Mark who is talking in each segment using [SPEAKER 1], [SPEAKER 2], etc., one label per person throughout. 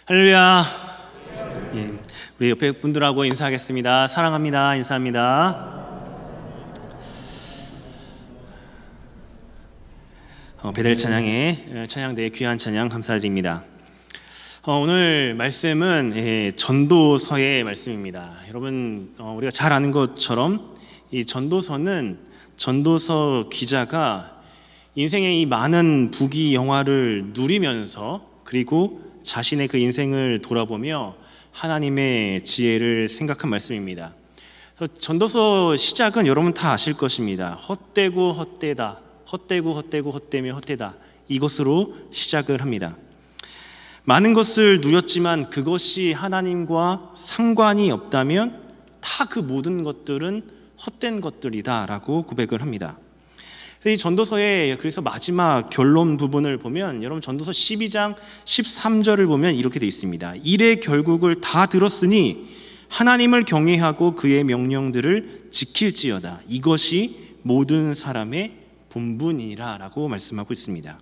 [SPEAKER 1] 할렐루야. 예, 우리 옆에 분들하고 인사하겠습니다. 사랑합니다. 인사합니다. 베델 찬양의 찬양대의 귀한 찬양 감사드립니다. 오늘 말씀은 전도서의 말씀입니다. 여러분, 우리가 잘 아는 것처럼 이 전도서는 전도서 기자가 인생의 이 많은 부귀 영화를 누리면서 그리고 자신의 그 인생을 돌아보며 하나님의 지혜를 생각한 말씀입니다. 그래서 전도서 시작은 여러분 다 아실 것입니다. 헛되고 헛되다, 헛되고 헛되고 헛되며 헛되다, 이것으로 시작을 합니다. 많은 것을 누렸지만 그것이 하나님과 상관이 없다면 다 그 모든 것들은 헛된 것들이다 라고 고백을 합니다. 이 전도서의 그래서 마지막 결론 부분을 보면 여러분 전도서 12장 13절을 보면 이렇게 되어 있습니다. 일의 결국을 다 들었으니 하나님을 경외하고 그의 명령들을 지킬지어다. 이것이 모든 사람의 본분이라 라고 말씀하고 있습니다.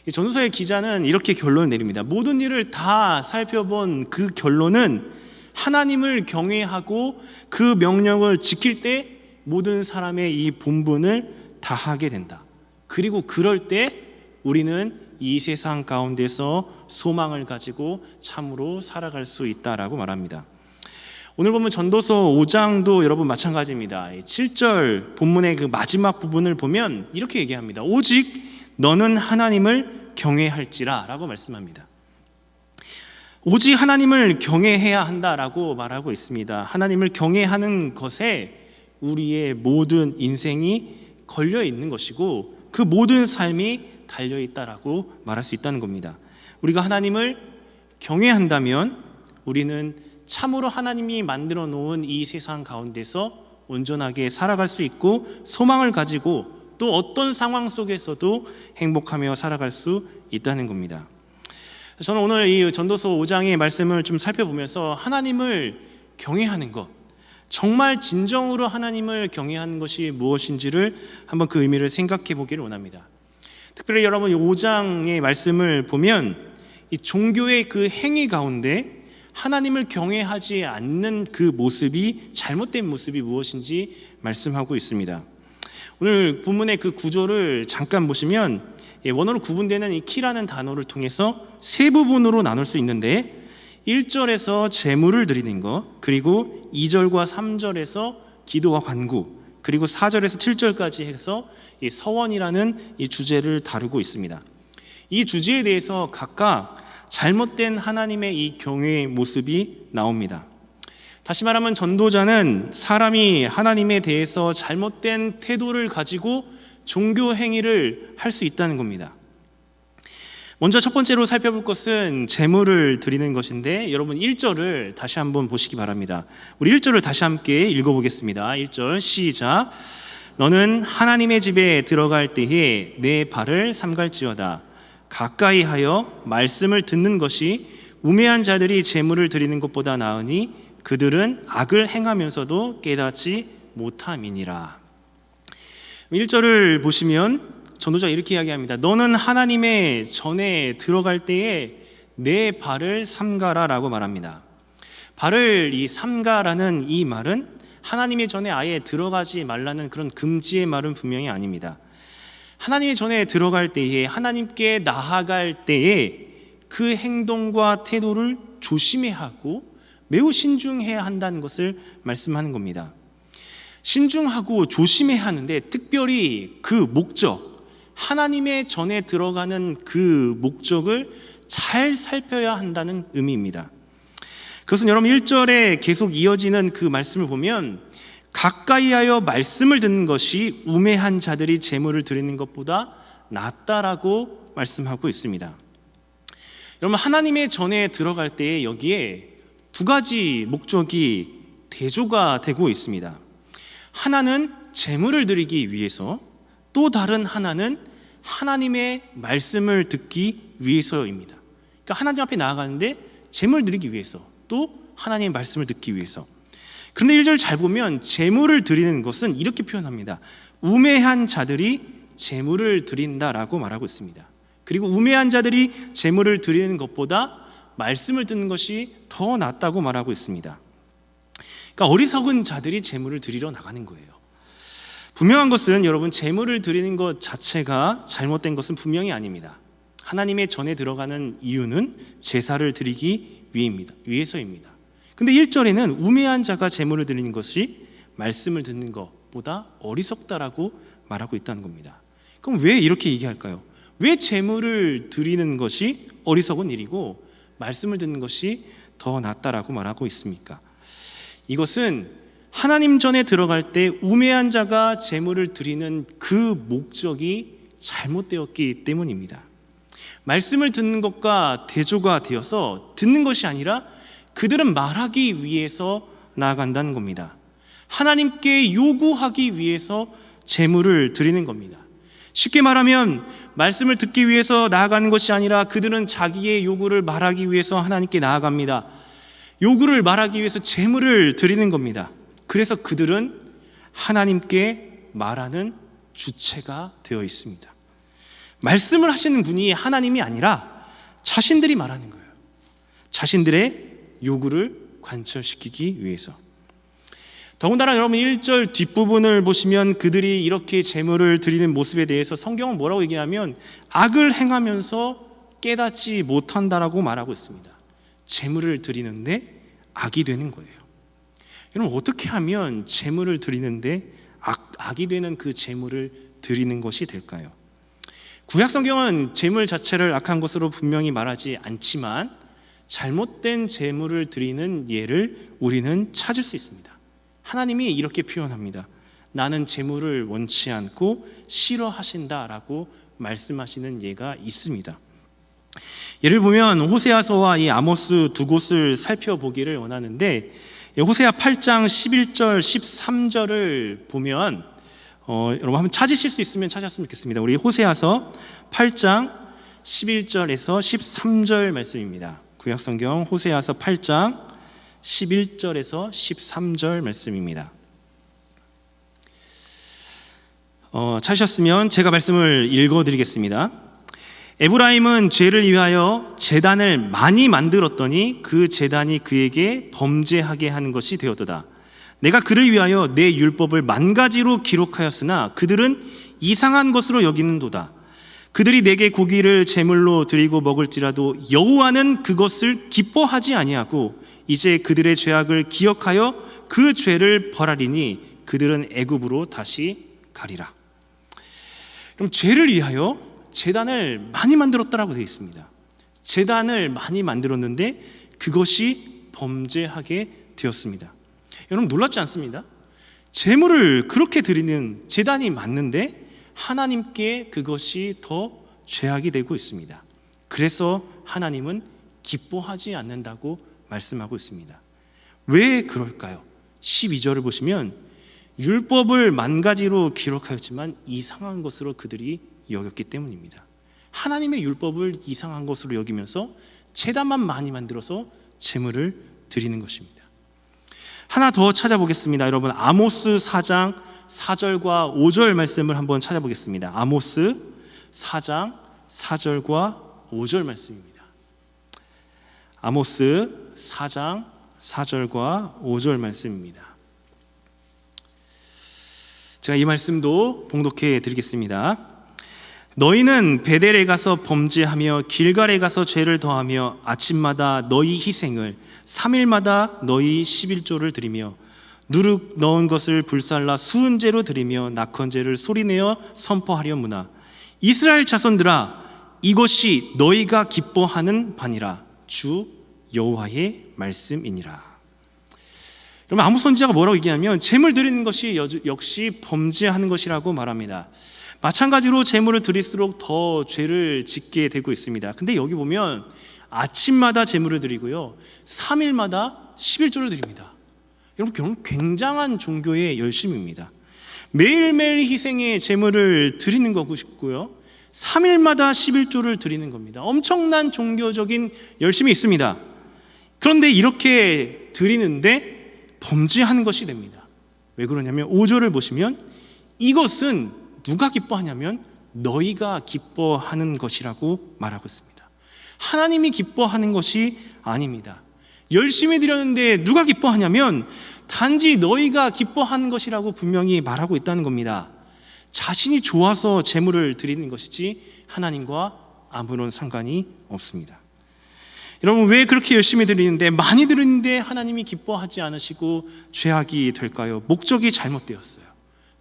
[SPEAKER 1] 이 전도서의 기자는 이렇게 결론을 내립니다. 모든 일을 다 살펴본 그 결론은 하나님을 경외하고 그 명령을 지킬 때 모든 사람의 이 본분을 다하게 된다. 그리고 그럴 때 우리는 이 세상 가운데서 소망을 가지고 참으로 살아갈 수 있다라고 말합니다. 오늘 보면 전도서 5장도 여러분 마찬가지입니다. 7절 본문의 그 마지막 부분을 보면 이렇게 얘기합니다. 오직 너는 하나님을 경외할지라 라고 말씀합니다. 오직 하나님을 경외해야 한다라고 말하고 있습니다. 하나님을 경외하는 것에 우리의 모든 인생이 걸려 있는 것이고 그 모든 삶이 달려 있다라고 말할 수 있다는 겁니다. 우리가 하나님을 경외한다면 우리는 참으로 하나님이 만들어 놓은 이 세상 가운데서 온전하게 살아갈 수 있고 소망을 가지고 또 어떤 상황 속에서도 행복하며 살아갈 수 있다는 겁니다. 저는 오늘 이 전도서 5장의 말씀을 좀 살펴보면서 하나님을 경외하는 것, 정말 진정으로 하나님을 경외하는 것이 무엇인지를 한번 그 의미를 생각해 보기를 원합니다. 특별히 여러분 이 5장의 말씀을 보면 이 종교의 그 행위 가운데 하나님을 경외하지 않는 그 모습이, 잘못된 모습이 무엇인지 말씀하고 있습니다. 오늘 본문의 그 구조를 잠깐 보시면 원어로 구분되는 이 키라는 단어를 통해서 세 부분으로 나눌 수 있는데 1절에서 제물을 드리는 것, 그리고 2절과 3절에서 기도와 간구, 그리고 4절에서 7절까지 해서 이 서원이라는 이 주제를 다루고 있습니다. 이 주제에 대해서 각각 잘못된 하나님의 이 경외의 모습이 나옵니다. 다시 말하면 전도자는 사람이 하나님에 대해서 잘못된 태도를 가지고 종교 행위를 할 수 있다는 겁니다. 먼저 첫 번째로 살펴볼 것은 제물을 드리는 것인데 여러분 1절을 다시 한번 보시기 바랍니다. 우리 1절을 다시 함께 읽어보겠습니다. 1절 시작. 너는 하나님의 집에 들어갈 때에 내 발을 삼갈지어다. 가까이 하여 말씀을 듣는 것이 우매한 자들이 제물을 드리는 것보다 나으니 그들은 악을 행하면서도 깨닫지 못함이니라. 1절을 보시면 전도자가 이렇게 이야기합니다. 너는 하나님의 전에 들어갈 때에 내 발을 삼가라 라고 말합니다. 발을 이 삼가라는 이 말은 하나님의 전에 아예 들어가지 말라는 그런 금지의 말은 분명히 아닙니다. 하나님의 전에 들어갈 때에, 하나님께 나아갈 때에 그 행동과 태도를 조심해야 하고 매우 신중해야 한다는 것을 말씀하는 겁니다. 신중하고 조심해야 하는데 특별히 그 목적, 하나님의 전에 들어가는 그 목적을 잘 살펴야 한다는 의미입니다. 그것은 여러분 1절에 계속 이어지는 그 말씀을 보면 가까이 하여 말씀을 듣는 것이 우매한 자들이 제물을 드리는 것보다 낫다라고 말씀하고 있습니다. 여러분 하나님의 전에 들어갈 때에 여기에 두 가지 목적이 대조가 되고 있습니다. 하나는 제물을 드리기 위해서, 또 다른 하나는 하나님의 말씀을 듣기 위해서입니다. 그러니까 하나님 앞에 나아가는데 제물 드리기 위해서, 또 하나님의 말씀을 듣기 위해서. 그런데 1절 잘 보면 제물을 드리는 것은 이렇게 표현합니다. 우매한 자들이 제물을 드린다라고 말하고 있습니다. 그리고 우매한 자들이 제물을 드리는 것보다 말씀을 듣는 것이 더 낫다고 말하고 있습니다. 그러니까 어리석은 자들이 제물을 드리러 나가는 거예요. 분명한 것은 여러분, 제물을 드리는 것 자체가 잘못된 것은 분명히 아닙니다. 하나님의 전에 들어가는 이유는 제사를 드리기 위해서입니다. 근데 1절에는 우매한 자가 제물을 드리는 것이 말씀을 듣는 것보다 어리석다라고 말하고 있다는 겁니다. 그럼 왜 이렇게 얘기할까요? 왜 제물을 드리는 것이 어리석은 일이고 말씀을 듣는 것이 더 낫다라고 말하고 있습니까? 이것은 하나님 전에 들어갈 때 우매한 자가 제물을 드리는 그 목적이 잘못되었기 때문입니다. 말씀을 듣는 것과 대조가 되어서 듣는 것이 아니라 그들은 말하기 위해서 나아간다는 겁니다. 하나님께 요구하기 위해서 제물을 드리는 겁니다. 쉽게 말하면 말씀을 듣기 위해서 나아가는 것이 아니라 그들은 자기의 요구를 말하기 위해서 하나님께 나아갑니다. 요구를 말하기 위해서 제물을 드리는 겁니다. 그래서 그들은 하나님께 말하는 주체가 되어 있습니다. 말씀을 하시는 분이 하나님이 아니라 자신들이 말하는 거예요. 자신들의 요구를 관철시키기 위해서. 더군다나 여러분 1절 뒷부분을 보시면 그들이 이렇게 제물을 드리는 모습에 대해서 성경은 뭐라고 얘기하면 악을 행하면서 깨닫지 못한다라고 말하고 있습니다. 제물을 드리는데 악이 되는 거예요. 여러분, 어떻게 하면 제물을 드리는데 악이 되는 그 제물을 드리는 것이 될까요? 구약 성경은 제물 자체를 악한 것으로 분명히 말하지 않지만 잘못된 제물을 드리는 예를 우리는 찾을 수 있습니다. 하나님이 이렇게 표현합니다. 나는 제물을 원치 않고 싫어하신다라고 말씀하시는 예가 있습니다. 예를 보면 호세아서와 이 아모스 두 곳을 살펴보기를 원하는데, 호세아 8장 11절 13절을 보면 여러분 한번 찾으실 수 있으면 찾았으면 좋겠습니다. 우리 호세아서 8장 11절에서 13절 말씀입니다. 구약성경 호세아서 8장 11절에서 13절 말씀입니다. 찾으셨으면 제가 말씀을 읽어드리겠습니다. 에브라임은 죄를 위하여 제단을 많이 만들었더니 그 제단이 그에게 범죄하게 하는 것이 되었도다. 내가 그를 위하여 내 율법을 만 가지로 기록하였으나 그들은 이상한 것으로 여기는도다. 그들이 내게 고기를 제물로 드리고 먹을지라도 여호와는 그것을 기뻐하지 아니하고 이제 그들의 죄악을 기억하여 그 죄를 벌하리니 그들은 애굽으로 다시 가리라. 그럼 죄를 위하여 제단을 많이 만들었다라고 되어 있습니다. 제단을 많이 만들었는데 그것이 범죄하게 되었습니다. 여러분 놀랍지 않습니다? 제물을 그렇게 드리는 제단이 맞는데 하나님께 그것이 더 죄악이 되고 있습니다. 그래서 하나님은 기뻐하지 않는다고 말씀하고 있습니다. 왜 그럴까요? 12절을 보시면 율법을 만 가지로 기록하였지만 이상한 것으로 그들이 여겼기 때문입니다. 하나님의 율법을 이상한 것으로 여기면서 제단만 많이 만들어서 제물을 드리는 것입니다. 하나 더 찾아보겠습니다. 여러분 아모스 4장 4절과 5절 말씀을 한번 찾아보겠습니다. 아모스 4장 4절과 5절 말씀입니다. 아모스 4장 4절과 5절 말씀입니다. 제가 이 말씀도 봉독해 드리겠습니다. 너희는 베델에 가서 범죄하며 길갈에 가서 죄를 더하며 아침마다 너희 희생을 3일마다 너희 11조를 드리며 누룩 넣은 것을 불살라 수은제로 드리며 낙헌제를 소리내어 선포하려무나 이스라엘 자손들아 이것이 너희가 기뻐하는 바니라 주 여호와의 말씀이니라. 그러면 아모스 선지자가 뭐라고 얘기하면 제물 드리는 것이 역시 범죄하는 것이라고 말합니다. 마찬가지로 제물을 드릴수록 더 죄를 짓게 되고 있습니다. 근데 여기 보면 아침마다 제물을 드리고요 3일마다 11조를 드립니다. 여러분 굉장한 종교의 열심입니다. 매일매일 희생의 제물을 드리는 것이고요 3일마다 11조를 드리는 겁니다. 엄청난 종교적인 열심이 있습니다. 그런데 이렇게 드리는데 범죄하는 것이 됩니다. 왜 그러냐면 5절을 보시면 이것은 누가 기뻐하냐면 너희가 기뻐하는 것이라고 말하고 있습니다. 하나님이 기뻐하는 것이 아닙니다. 열심히 드렸는데 누가 기뻐하냐면 단지 너희가 기뻐하는 것이라고 분명히 말하고 있다는 겁니다. 자신이 좋아서 제물을 드리는 것이지 하나님과 아무런 상관이 없습니다. 여러분, 왜 그렇게 열심히 드리는데, 많이 드리는데 하나님이 기뻐하지 않으시고 죄악이 될까요? 목적이 잘못되었어요.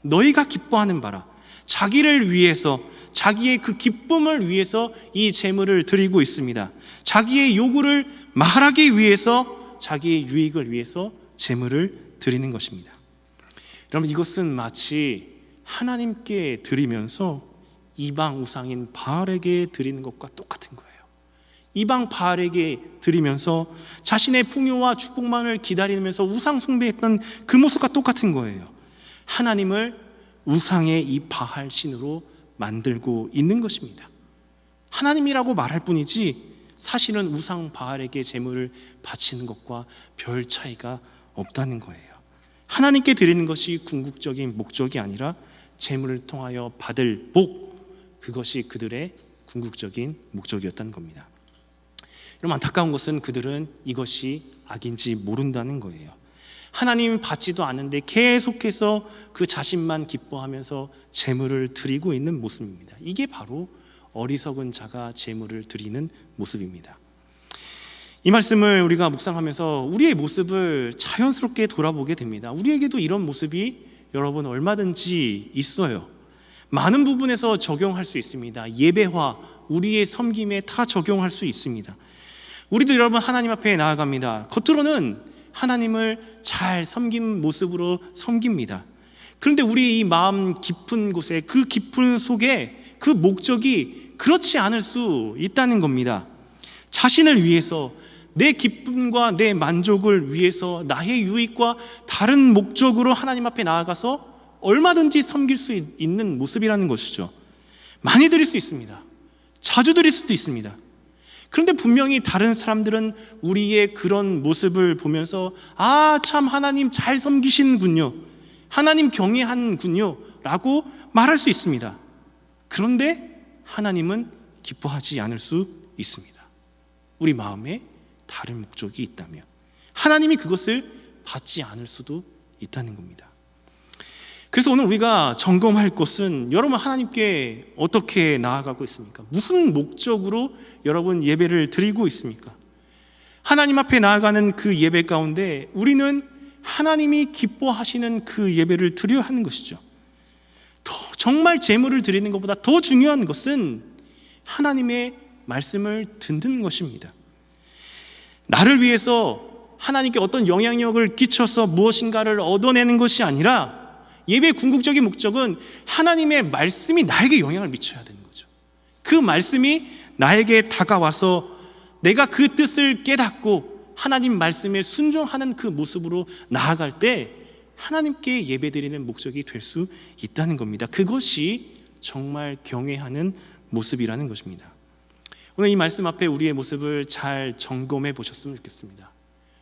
[SPEAKER 1] 너희가 기뻐하는 바라, 자기를 위해서, 자기의 그 기쁨을 위해서 이 제물을 드리고 있습니다. 자기의 요구를 말하기 위해서, 자기의 유익을 위해서 제물을 드리는 것입니다. 여러분, 이것은 마치 하나님께 드리면서 이방 우상인 바알에게 드리는 것과 똑같은 거예요. 이방 바알에게 드리면서 자신의 풍요와 축복만을 기다리면서 우상 숭배했던 그 모습과 똑같은 거예요. 하나님을 우상의 이 바알 신으로 만들고 있는 것입니다. 하나님이라고 말할 뿐이지 사실은 우상 바알에게 제물을 바치는 것과 별 차이가 없다는 거예요. 하나님께 드리는 것이 궁극적인 목적이 아니라 제물을 통하여 받을 복, 그것이 그들의 궁극적인 목적이었다는 겁니다. 여러분, 안타까운 것은 그들은 이것이 악인지 모른다는 거예요. 하나님 받지도 않는데 계속해서 그 자신만 기뻐하면서 제물을 드리고 있는 모습입니다. 이게 바로 어리석은 자가 제물을 드리는 모습입니다. 이 말씀을 우리가 묵상하면서 우리의 모습을 자연스럽게 돌아보게 됩니다. 우리에게도 이런 모습이 여러분 얼마든지 있어요. 많은 부분에서 적용할 수 있습니다. 예배와 우리의 섬김에 다 적용할 수 있습니다. 우리도 여러분 하나님 앞에 나아갑니다. 겉으로는 하나님을 잘 섬긴 모습으로 섬깁니다. 그런데 우리 이 마음 깊은 곳에, 그 깊은 속에 그 목적이 그렇지 않을 수 있다는 겁니다. 자신을 위해서, 내 기쁨과 내 만족을 위해서, 나의 유익과 다른 목적으로 하나님 앞에 나아가서 얼마든지 섬길 수 있는 모습이라는 것이죠. 많이 드릴 수 있습니다. 자주 드릴 수도 있습니다. 그런데 분명히 다른 사람들은 우리의 그런 모습을 보면서 참 하나님 잘 섬기시는군요, 하나님 경외하는군요 라고 말할 수 있습니다. 그런데 하나님은 기뻐하지 않을 수 있습니다. 우리 마음에 다른 목적이 있다면 하나님이 그것을 받지 않을 수도 있다는 겁니다. 그래서 오늘 우리가 점검할 것은, 여러분 하나님께 어떻게 나아가고 있습니까? 무슨 목적으로 여러분 예배를 드리고 있습니까? 하나님 앞에 나아가는 그 예배 가운데 우리는 하나님이 기뻐하시는 그 예배를 드려야 하는 것이죠. 정말 제물을 드리는 것보다 더 중요한 것은 하나님의 말씀을 듣는 것입니다. 나를 위해서 하나님께 어떤 영향력을 끼쳐서 무엇인가를 얻어내는 것이 아니라, 예배의 궁극적인 목적은 하나님의 말씀이 나에게 영향을 미쳐야 되는 거죠. 그 말씀이 나에게 다가와서 내가 그 뜻을 깨닫고 하나님 말씀에 순종하는 그 모습으로 나아갈 때 하나님께 예배드리는 목적이 될 수 있다는 겁니다. 그것이 정말 경외하는 모습이라는 것입니다. 오늘 이 말씀 앞에 우리의 모습을 잘 점검해 보셨으면 좋겠습니다.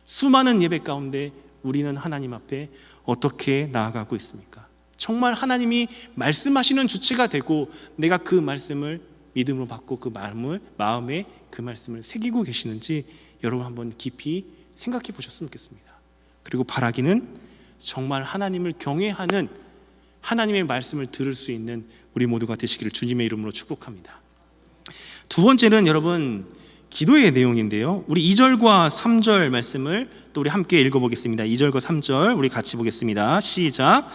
[SPEAKER 1] 수많은 예배 가운데 우리는 하나님 앞에 어떻게 나아가고 있습니까? 정말 하나님이 말씀하시는 주체가 되고 내가 그 말씀을 믿음으로 받고 그 마음에 그 말씀을 새기고 계시는지 여러분 한번 깊이 생각해 보셨으면 좋겠습니다. 그리고 바라기는 정말 하나님을 경외하는, 하나님의 말씀을 들을 수 있는 우리 모두가 되시기를 주님의 이름으로 축복합니다. 두 번째는 여러분 기도의 내용인데요, 우리 2절과 3절 말씀을 또 우리 함께 읽어보겠습니다. 2절과 3절 우리 같이 보겠습니다. 시작.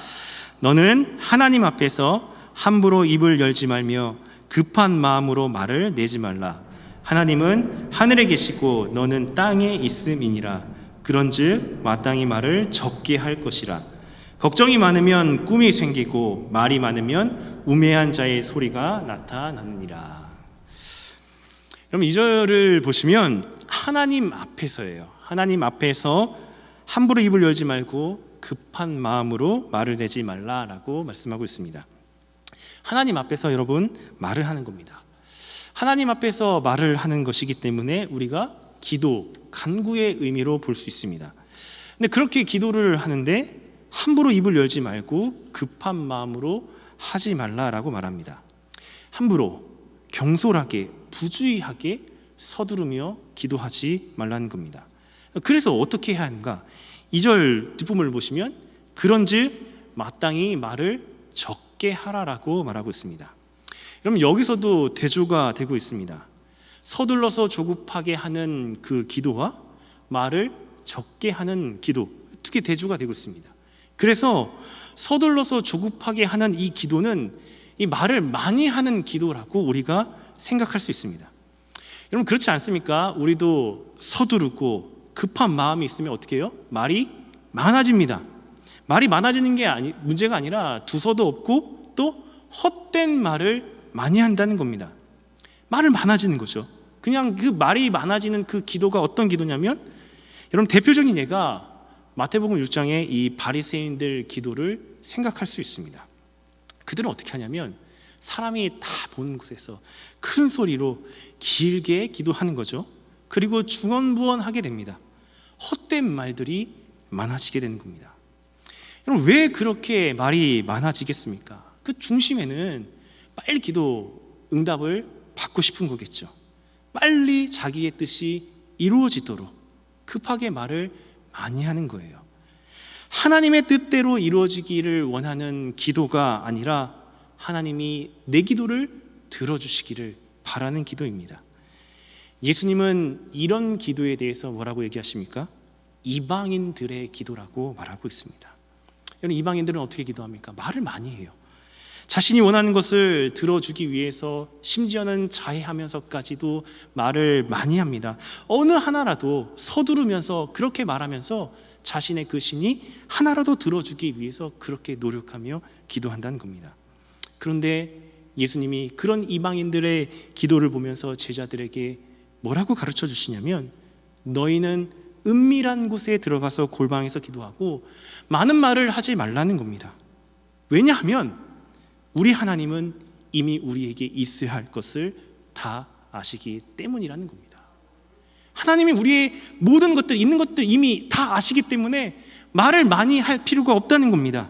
[SPEAKER 1] 너는 하나님 앞에서 함부로 입을 열지 말며 급한 마음으로 말을 내지 말라. 하나님은 하늘에 계시고 너는 땅에 있음이니라. 그런즉 마땅히 말을 적게 할 것이라. 걱정이 많으면 꿈이 생기고 말이 많으면 우매한 자의 소리가 나타나느니라. 그럼 2절을 보시면 하나님 앞에서예요. 하나님 앞에서 함부로 입을 열지 말고 급한 마음으로 말을 내지 말라라고 말씀하고 있습니다. 하나님 앞에서 여러분 말을 하는 겁니다. 하나님 앞에서 말을 하는 것이기 때문에 우리가 기도, 간구의 의미로 볼 수 있습니다. 근데 그렇게 기도를 하는데 함부로 입을 열지 말고 급한 마음으로 하지 말라라고 말합니다. 함부로, 경솔하게, 부주의하게 서두르며 기도하지 말라는 겁니다. 그래서 어떻게 해야 하는가? 2절 뒷부분을 보시면 그런즉 마땅히 말을 적게 하라라고 말하고 있습니다. 그럼 여기서도 대조가 되고 있습니다. 서둘러서 조급하게 하는 그 기도와 말을 적게 하는 기도, 두 개 대조가 되고 있습니다. 그래서 서둘러서 조급하게 하는 이 기도는 이 말을 많이 하는 기도라고 우리가 생각할 수 있습니다. 여러분 그렇지 않습니까? 우리도 서두르고 급한 마음이 있으면 어떻게 해요? 말이 많아집니다. 말이 많아지는 게 문제가 아니라 두서도 없고 또 헛된 말을 많이 한다는 겁니다. 말을 많아지는 거죠. 그냥 그 말이 많아지는 그 기도가 어떤 기도냐면, 여러분 대표적인 예가 마태복음 6장의 이 바리새인들 기도를 생각할 수 있습니다. 그들은 어떻게 하냐면 사람이 다 보는 곳에서 큰 소리로 길게 기도하는 거죠. 그리고 중언부언하게 됩니다. 헛된 말들이 많아지게 되는 겁니다. 여러분 왜 그렇게 말이 많아지겠습니까? 그 중심에는 빨리 기도 응답을 받고 싶은 거겠죠. 빨리 자기의 뜻이 이루어지도록 급하게 말을 많이 하는 거예요. 하나님의 뜻대로 이루어지기를 원하는 기도가 아니라 하나님이 내 기도를 들어주시기를 바라는 기도입니다. 예수님은 이런 기도에 대해서 뭐라고 얘기하십니까? 이방인들의 기도라고 말하고 있습니다. 여러분 이방인들은 어떻게 기도합니까? 말을 많이 해요. 자신이 원하는 것을 들어주기 위해서 심지어는 자해하면서까지도 말을 많이 합니다. 어느 하나라도 서두르면서 그렇게 말하면서 자신의 그 신이 하나라도 들어주기 위해서 그렇게 노력하며 기도한다는 겁니다. 그런데 예수님이 그런 이방인들의 기도를 보면서 제자들에게 뭐라고 가르쳐 주시냐면, 너희는 은밀한 곳에 들어가서 골방에서 기도하고 많은 말을 하지 말라는 겁니다. 왜냐하면 우리 하나님은 이미 우리에게 있어야 할 것을 다 아시기 때문이라는 겁니다. 하나님이 우리의 모든 것들, 있는 것들 이미 다 아시기 때문에 말을 많이 할 필요가 없다는 겁니다.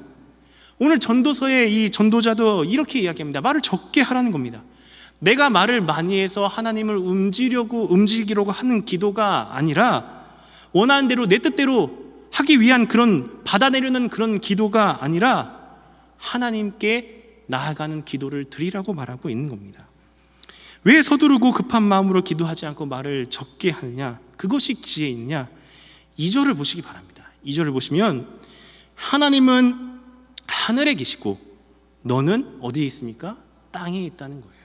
[SPEAKER 1] 오늘 전도서의 이 전도자도 이렇게 이야기합니다. 말을 적게 하라는 겁니다. 내가 말을 많이 해서 하나님을 움직이려고 하는 기도가 아니라, 원하는 대로 내 뜻대로 하기 위한 그런 받아내려는 그런 기도가 아니라 하나님께 나아가는 기도를 드리라고 말하고 있는 겁니다. 왜 서두르고 급한 마음으로 기도하지 않고 말을 적게 하느냐? 그것이 지혜 있느냐? 2절을 보시기 바랍니다. 2절을 보시면 하나님은 하늘에 계시고 너는 어디에 있습니까? 땅에 있다는 거예요.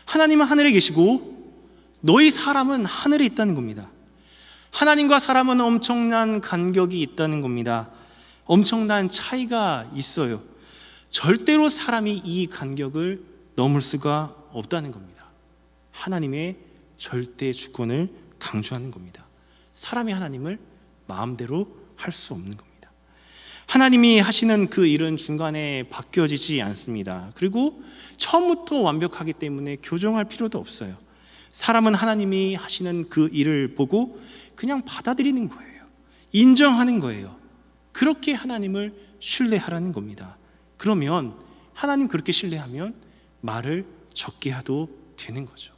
[SPEAKER 1] 하나님은 하늘에 계시고 너희 사람은 하늘에 있다는 겁니다. 하나님과 사람은 엄청난 간격이 있다는 겁니다. 엄청난 차이가 있어요. 절대로 사람이 이 간격을 넘을 수가 없다는 겁니다. 하나님의 절대 주권을 강조하는 겁니다. 사람이 하나님을 마음대로 할 수 없는 겁니다. 하나님이 하시는 그 일은 중간에 바뀌어지지 않습니다. 그리고 처음부터 완벽하기 때문에 교정할 필요도 없어요. 사람은 하나님이 하시는 그 일을 보고 그냥 받아들이는 거예요. 인정하는 거예요. 그렇게 하나님을 신뢰하라는 겁니다. 그러면 하나님 그렇게 신뢰하면 말을 적게 해도 되는 거죠.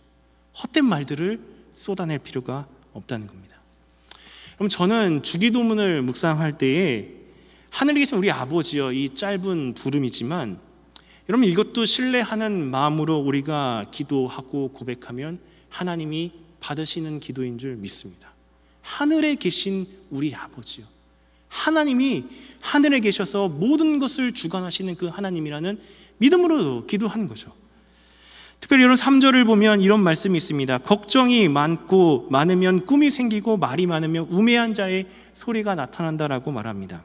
[SPEAKER 1] 헛된 말들을 쏟아낼 필요가 없다는 겁니다. 그럼 저는 주기도문을 묵상할 때에 하늘에 계신 우리 아버지여, 이 짧은 부름이지만 여러분 이것도 신뢰하는 마음으로 우리가 기도하고 고백하면 하나님이 받으시는 기도인 줄 믿습니다. 하늘에 계신 우리 아버지요, 하나님이 하늘에 계셔서 모든 것을 주관하시는 그 하나님이라는 믿음으로 기도하는 거죠. 특별히 여러분 3절을 보면 이런 말씀이 있습니다. 걱정이 많으면 꿈이 생기고 말이 많으면 우매한 자의 소리가 나타난다라고 말합니다.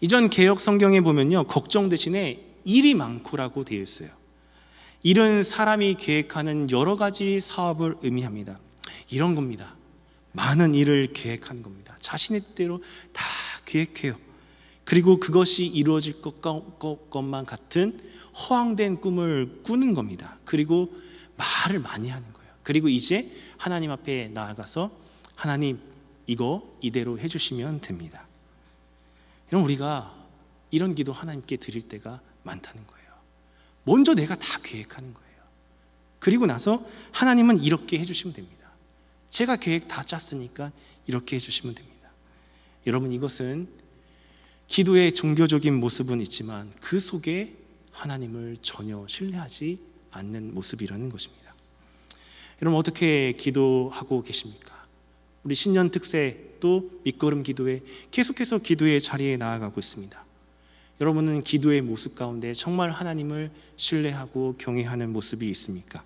[SPEAKER 1] 이전 개역 성경에 보면요, 걱정 대신에 일이 많고라고 되어 있어요. 일은 사람이 계획하는 여러 가지 사업을 의미합니다. 이런 겁니다. 많은 일을 계획하는 겁니다. 자신의 뜻대로 다 계획해요. 그리고 그것이 이루어질 것만 같은 허황된 꿈을 꾸는 겁니다. 그리고 말을 많이 하는 거예요. 그리고 이제 하나님 앞에 나아가서 하나님 이거 이대로 해주시면 됩니다. 이런 우리가 이런 기도 하나님께 드릴 때가 많다는 거예요. 먼저 내가 다 계획하는 거예요. 그리고 나서 하나님은 이렇게 해주시면 됩니다. 제가 계획 다 짰으니까 이렇게 해주시면 됩니다. 여러분, 이것은 기도의 종교적인 모습은 있지만 그 속에 하나님을 전혀 신뢰하지 않는 모습이라는 것입니다. 여러분, 어떻게 기도하고 계십니까? 우리 신년 특세 또 밑거름 기도회 계속해서 기도의 자리에 나아가고 있습니다. 여러분은 기도의 모습 가운데 정말 하나님을 신뢰하고 경외하는 모습이 있습니까?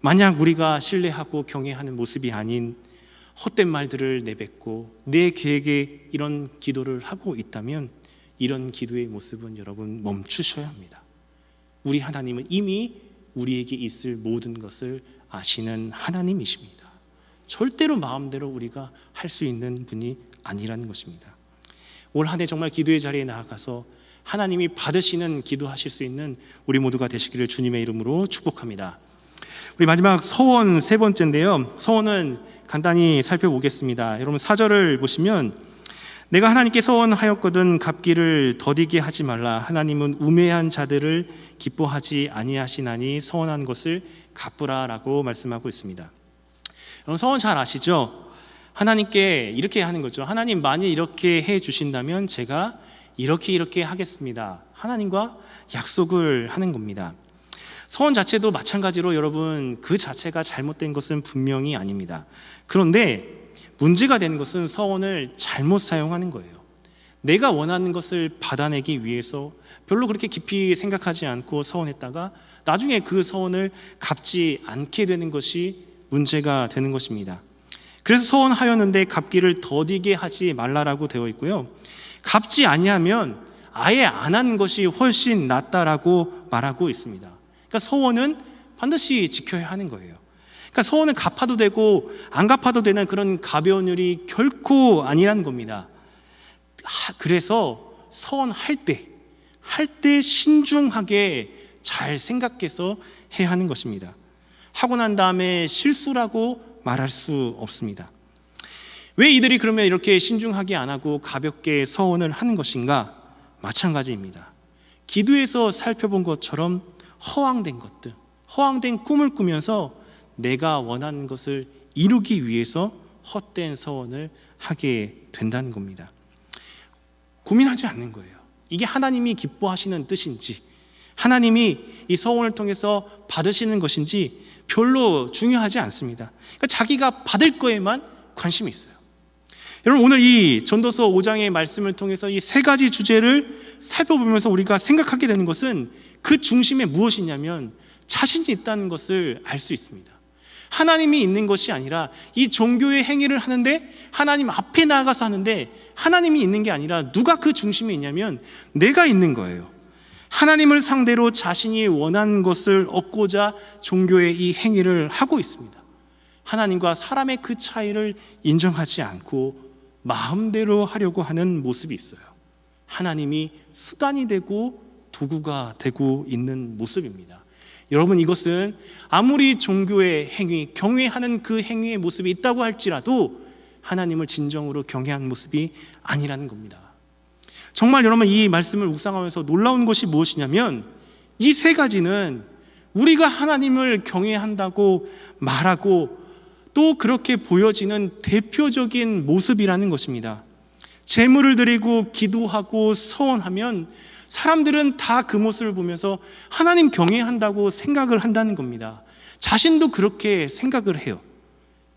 [SPEAKER 1] 만약 우리가 신뢰하고 경외하는 모습이 아닌 헛된 말들을 내뱉고 내 계획에 이런 기도를 하고 있다면 이런 기도의 모습은 여러분 멈추셔야 합니다. 우리 하나님은 이미 우리에게 있을 모든 것을 아시는 하나님이십니다. 절대로 마음대로 우리가 할 수 있는 분이 아니라는 것입니다. 올 한 해 정말 기도의 자리에 나아가서 하나님이 받으시는 기도하실 수 있는 우리 모두가 되시기를 주님의 이름으로 축복합니다. 우리 마지막 서원 세 번째인데요, 서원은 간단히 살펴보겠습니다. 여러분 4절을 보시면 내가 하나님께 서원하였거든 갚기를 더디게 하지 말라. 하나님은 우매한 자들을 기뻐하지 아니하시나니 서원한 것을 갚으라 라고 말씀하고 있습니다. 여러분 서원 잘 아시죠? 하나님께 이렇게 하는 거죠. 하나님 만일 이렇게 해 주신다면 제가 이렇게 하겠습니다. 하나님과 약속을 하는 겁니다. 서원 자체도 마찬가지로 여러분 그 자체가 잘못된 것은 분명히 아닙니다. 그런데 문제가 되는 것은 서원을 잘못 사용하는 거예요. 내가 원하는 것을 받아내기 위해서 별로 그렇게 깊이 생각하지 않고 서원했다가 나중에 그 서원을 갚지 않게 되는 것이 문제가 되는 것입니다. 그래서 서원하였는데 갚기를 더디게 하지 말라라고 되어 있고요, 갚지 아니하면 아예 안 하는 것이 훨씬 낫다라고 말하고 있습니다. 그러니까 서원은 반드시 지켜야 하는 거예요. 그러니까 서원은 갚아도 되고 안 갚아도 되는 그런 가벼운 일이 결코 아니라는 겁니다. 그래서 서원할 때 신중하게 잘 생각해서 해야 하는 것입니다. 하고 난 다음에 실수라고 말할 수 없습니다. 왜 이들이 그러면 이렇게 신중하게 안 하고 가볍게 서원을 하는 것인가? 마찬가지입니다. 기도에서 살펴본 것처럼 허황된 것들, 허황된 꿈을 꾸면서 내가 원하는 것을 이루기 위해서 헛된 서원을 하게 된다는 겁니다. 고민하지 않는 거예요. 이게 하나님이 기뻐하시는 뜻인지, 하나님이 이 서원을 통해서 받으시는 것인지 별로 중요하지 않습니다. 그러니까 자기가 받을 거에만 관심이 있어요. 여러분 오늘 이 전도서 5장의 말씀을 통해서 이 세 가지 주제를 살펴보면서 우리가 생각하게 되는 것은 그 중심에 무엇이냐면 자신이 있다는 것을 알 수 있습니다. 하나님이 있는 것이 아니라 이 종교의 행위를 하는데 하나님 앞에 나아가서 하는데 하나님이 있는 게 아니라 누가 그 중심에 있냐면 내가 있는 거예요. 하나님을 상대로 자신이 원하는 것을 얻고자 종교의 이 행위를 하고 있습니다. 하나님과 사람의 그 차이를 인정하지 않고 마음대로 하려고 하는 모습이 있어요. 하나님이 수단이 되고 도구가 되고 있는 모습입니다. 여러분 이것은 아무리 종교의 행위, 경외하는 그 행위의 모습이 있다고 할지라도 하나님을 진정으로 경외하는 모습이 아니라는 겁니다. 정말 여러분 이 말씀을 묵상하면서 놀라운 것이 무엇이냐면 이 세 가지는 우리가 하나님을 경외한다고 말하고 또 그렇게 보여지는 대표적인 모습이라는 것입니다. 제물을 드리고 기도하고 서원하면 사람들은 다 그 모습을 보면서 하나님 경외한다고 생각을 한다는 겁니다. 자신도 그렇게 생각을 해요.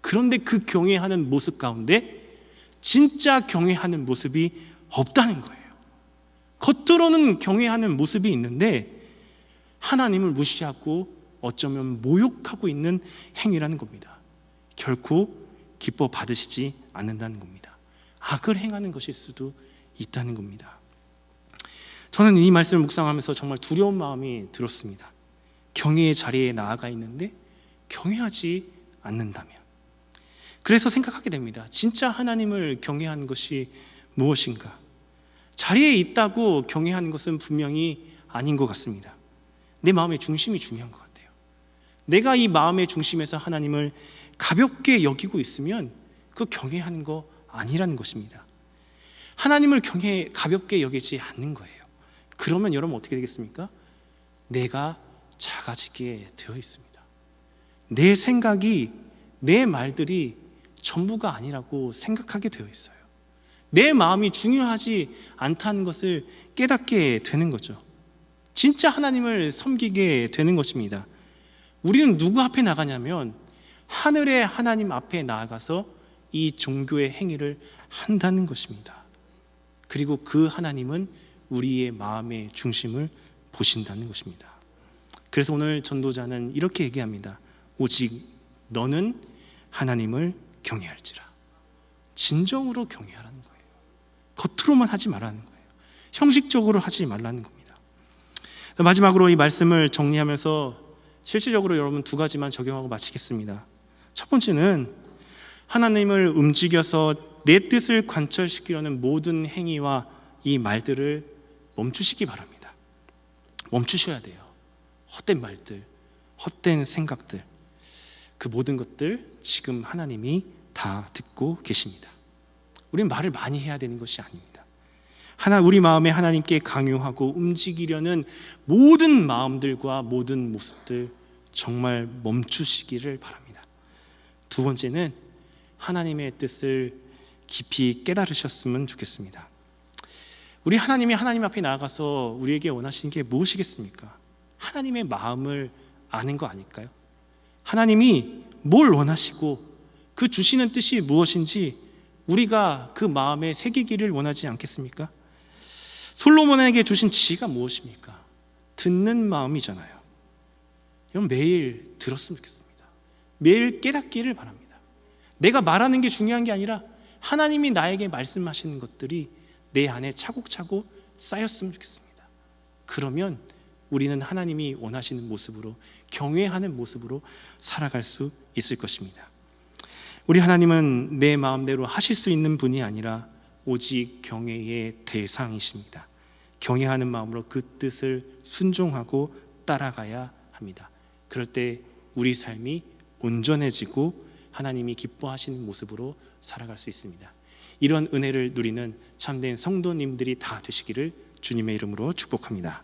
[SPEAKER 1] 그런데 그 경외하는 모습 가운데 진짜 경외하는 모습이 없다는 거예요. 겉으로는 경외하는 모습이 있는데 하나님을 무시하고 어쩌면 모욕하고 있는 행위라는 겁니다. 결코 기뻐 받으시지 않는다는 겁니다. 악을 행하는 것일 수도 있다는 겁니다. 저는 이 말씀을 묵상하면서 정말 두려운 마음이 들었습니다. 경외의 자리에 나아가 있는데 경외하지 않는다면, 그래서 생각하게 됩니다. 진짜 하나님을 경외하는 것이 무엇인가? 자리에 있다고 경외하는 것은 분명히 아닌 것 같습니다. 내 마음의 중심이 중요한 것 같아요. 내가 이 마음의 중심에서 하나님을 가볍게 여기고 있으면 그 경외하는 거 아니라는 것입니다. 하나님을 가볍게 여기지 않는 거예요. 그러면 여러분 어떻게 되겠습니까? 내가 작아지게 되어 있습니다. 내 생각이, 내 말들이 전부가 아니라고 생각하게 되어 있어요. 내 마음이 중요하지 않다는 것을 깨닫게 되는 거죠. 진짜 하나님을 섬기게 되는 것입니다. 우리는 누구 앞에 나가냐면 하늘의 하나님 앞에 나아가서 이 종교의 행위를 한다는 것입니다. 그리고 그 하나님은 우리의 마음의 중심을 보신다는 것입니다. 그래서 오늘 전도자는 이렇게 얘기합니다. 오직 너는 하나님을 경외할지라. 진정으로 경외하라는 거예요. 겉으로만 하지 말라는 거예요. 형식적으로 하지 말라는 겁니다. 마지막으로 이 말씀을 정리하면서 실질적으로 여러분 두 가지만 적용하고 마치겠습니다. 첫 번째는 하나님을 움직여서 내 뜻을 관철시키려는 모든 행위와 이 말들을 멈추시기 바랍니다. 멈추셔야 돼요. 헛된 말들, 헛된 생각들, 그 모든 것들 지금 하나님이 다 듣고 계십니다. 우리는 말을 많이 해야 되는 것이 아닙니다. 우리 마음에 하나님께 강요하고 움직이려는 모든 마음들과 모든 모습들 정말 멈추시기를 바랍니다. 두 번째는 하나님의 뜻을 깊이 깨달으셨으면 좋겠습니다. 우리 하나님이 하나님 앞에 나아가서 우리에게 원하시는 게 무엇이겠습니까? 하나님의 마음을 아는 거 아닐까요? 하나님이 뭘 원하시고 그 주시는 뜻이 무엇인지 우리가 그 마음에 새기기를 원하지 않겠습니까? 솔로몬에게 주신 지혜가 무엇입니까? 듣는 마음이잖아요. 여러분 매일 들었으면 좋겠습니다. 매일 깨닫기를 바랍니다. 내가 말하는 게 중요한 게 아니라 하나님이 나에게 말씀하시는 것들이 내 안에 차곡차곡 쌓였으면 좋겠습니다. 그러면 우리는 하나님이 원하시는 모습으로, 경외하는 모습으로 살아갈 수 있을 것입니다. 우리 하나님은 내 마음대로 하실 수 있는 분이 아니라 오직 경외의 대상이십니다. 경외하는 마음으로 그 뜻을 순종하고 따라가야 합니다. 그럴 때 우리 삶이 온전해지고 하나님이 기뻐하시는 모습으로 살아갈 수 있습니다. 이런 은혜를 누리는 참된 성도님들이 다 되시기를 주님의 이름으로 축복합니다.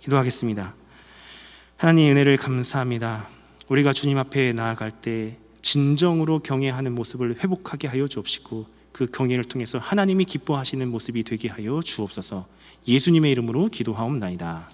[SPEAKER 1] 기도하겠습니다. 하나님 은혜를 감사합니다. 우리가 주님 앞에 나아갈 때 진정으로 경외하는 모습을 회복하게 하여 주옵시고 그 경외를 통해서 하나님이 기뻐하시는 모습이 되게 하여 주옵소서. 예수님의 이름으로 기도하옵나이다.